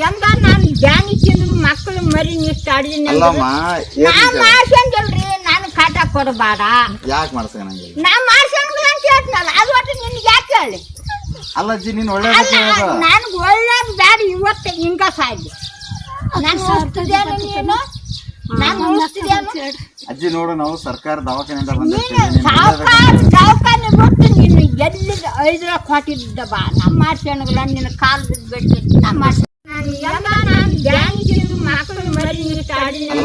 ಹೆಂಗ ನಾನು ಜಾನಿ ತಿಂದು ಮಕ್ಕಳು ಮರಿ ನಿಷ್ಟಾಡಿದೀನಿ ಮಾಡ್ಸಂಗಿಲ್ರಿ. ನಾನು ಕಾಟ ಕೊಡಬೇಡ. ಯಾಕೆ ಮಾಡ್ಸಂಗಿಲ್ಲ? ನಾ ಮಾಡ್ಸಂಗಿಲ್ಲ ಅಂತ ಹೇಳ್ತೀನಲ್ಲ, ಅದು ಒಟ್ಟು ನಿನ್ಗೆ ಯಾಕೆ ಹೇಳಿ? ಅಲ್ಲ ಅಜ್ಜಿ, ನೀನು ಒಳ್ಳೆ ನನ್ಗೆ ಒಳ್ಳೇದು ಬೇಡ. ಇವತ್ತು ಹಿಂಗ ಸಾಯ್ಲಿ ನಾನು ಉಳಿಸ್ತಿದ್ದೇನು ನೀನು? ನಾನು ಉಳಿಸ್ತಿದ್ದೇನು? ಅಜ್ಜಿ ನೋಡು, ನಾವು ಸರ್ಕಾರ ದವಾಖಾನೆಯಿಂದ ಬಂದಿರ್ತೀವಿ. ದವಾಖಾನೆ ಬಿಟ್ಟು ನೀನು ಎಲ್ಲಿಗೆ 5 ಲಕ್ಷ ಕೊಟ್ಟಿದ್ದ ಬಾ. ನಮ್ಮ ಮಾಡ್ಸಂಗಿಲ್ಲ, ನಿನ್ನ ಕಾಲು ಬಿಟ್ಟು ನಮ್ಮ ಮಾಡ್ಸ. ನಾನು ಹೆಂಗ ನಾನು ಜಾನಿ ತಿಂದು ಮಕ್ಕಳು ಮರಿ ನಿಷ್ಟಾಡಿದೀನಿ.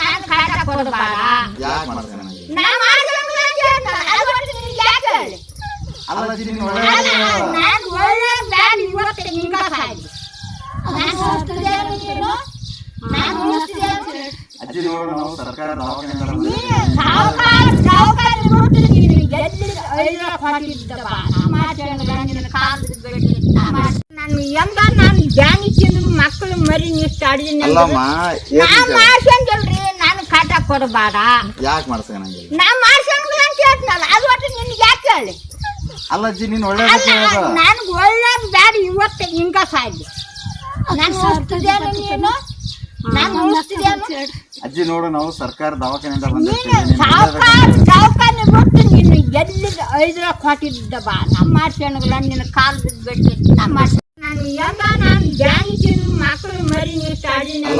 ನಾನು ಕಾಟ ಕೊಡಬೇಡ. ಯಾಕೆ ಮಾಡ್ಸಂಗಿಲ್ಲ? ನಾ ಮಾಡ್ಸಂಗಿಲ್ಲ ಅಂತ ಹೇಳ್ತೀನಲ್ಲ, ಅದು ಒಟ್ಟು ನಿನ್ಗೆ ಯಾಕೆ ಹೇಳಿ? ಅಲ್ಲ ಅಜ್ಜಿ, ನೀನು ಒಳ್ಳೆ ನಾನು ಒಳ್ಳೇದು ಬೇಡ. ಇವತ್ತು ಹಿಂಗ ಸಾಯ್ಲಿ ನಾನು ಉಳಿಸ್ತಿದ್ದೇನು ನೀನು? ನಾನು ಉಳಿಸ್ತಿದ್ದೇನು? ಅಜ್ಜಿ ನೋಡು, ನಾವು ಸರ್ಕಾರ ದವಾಖಾನೆಯಿಂದ ದವಾಖಾನೆ ಬಿಟ್ಟು ನೀನು ಎಲ್ಲಿಗೆ 5 ಲಕ್ಷ ಕೊಟ್ಟಿದ್ದ ಬಾ. ನಮ್ಮ ಮಾಡ್ಸಂಗಿಲ್ಲ, ನಿನ್ನ ಕಾಲು ಬಿಟ್ಟು ನಾನು ಹೆಂಗ ನಾನು ಜಾನಿ ತಿಂದು ಮಕ್ಕಳು ಮರಿ ನಿಷ್ಟಾಡಿದೀನಿ. ಮಾಡ್ಸಂಗಿಲ್ರಿ. ನಾನು ಕಾಟ ಕೊಡಬೇಡ. ಯಾಕೆ ಮಾಡ್ಸಂಗಿಲ್ಲ? ನಾ ಮಾಡ್ಸಂಗಿಲ್ಲ ಅಂತ ಹೇಳ್ತೀನಲ್ಲ, ಅದು ಒಟ್ಟು ನಿನ್ಗೆ ಯಾಕೆ ಹೇಳಿ? ಅಲ್ಲ ಅಜ್ಜಿ, ನೀನು ಒಳ್ಳೆ ನನ್ಗೆ ಒಳ್ಳೇದು ಬೇಡ. ಇವತ್ತು ಹಿಂಗ ಸಾಯ್ಲಿ ನಾನು ಉಳಿಸ್ತಿದ್ದೇನು ನೀನು? ನಾನು ಉಳಿಸ್ತಿದ್ದೇನು? ಅಜ್ಜಿ ನೋಡು, ನಾವು ಸರ್ಕಾರ ದವಾಖಾನೆಯಿಂದ ಬಂದಿರ್ತೀವಿ. ದವಾಖಾನೆ ಬಿಟ್ಟು ನೀನು ಎಲ್ಲಿಗೆ 5 ಲಕ್ಷ ಕೊಟ್ಟಿದ್ದ ಬಾ. ನಮ್ಮ ಮಾಡ್ಸಂಗಿಲ್ಲ, ನಿನ್ನ ಕಾಲು ಬಿಟ್ಟು ನಮ್ಮ ಮಾಡ್ಸ. ನಾನು ಹೆಂಗ ನಾನು ಜಾನಿ ತಿಂದು ಮಕ್ಕಳು ಮರಿ ನಿಷ್ಟಾಡಿದೀನಿ.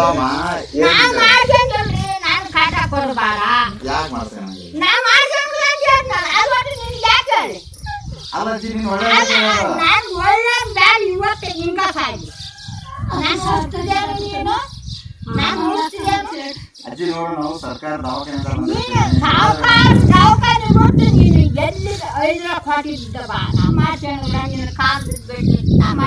ಮಾಡ್ಸಂಗಿಲ್ರಿ. ನಾನು ಕಾಟ ಕೊಡಬೇಡ. ಯಾಕೆ ಮಾಡ್ಸಂಗಿಲ್ಲ? ನಾ ಮಾಡ್ಸಂಗಿಲ್ಲ ಅಂತ ಹೇಳ್ತೀನಲ್ಲ, ಅದು ಒಟ್ಟು ನಿನ್ಗೆ ಯಾಕೆ ಹೇಳಿ? ಅಲ್ಲ ಅಜ್ಜಿ, ನೀನು ಒಳ್ಳೆ ನಾನು ಒಳ್ಳೇದು ಬೇಡ. ಇವತ್ತು ಹಿಂಗ ಸಾಯ್ಲಿ ನಾನು ಉಳಿಸ್ತಿದ್ದೇನು ನೀನು? ನಾನು ಉಳಿಸ್ತಿದ್ದೇನು? ಅಜ್ಜಿ ನೋಡು, ನಾವು ಸರ್ಕಾರ ದವಾಖಾನೆಯಿಂದ ದವಾಖಾನೆ ಬಿಟ್ಟು ನೀನು ಎಲ್ಲಿಗೆ 5 ಲಕ್ಷ ಕೊಟ್ಟಿದ್ದ ಬಾ. ನಮ್ಮ ಮಾಡ್ಸಂಗಿಲ್ಲ, ನಿನ್ನ ಕಾಲು ಬಿಟ್ಟು ನಮ್ಮ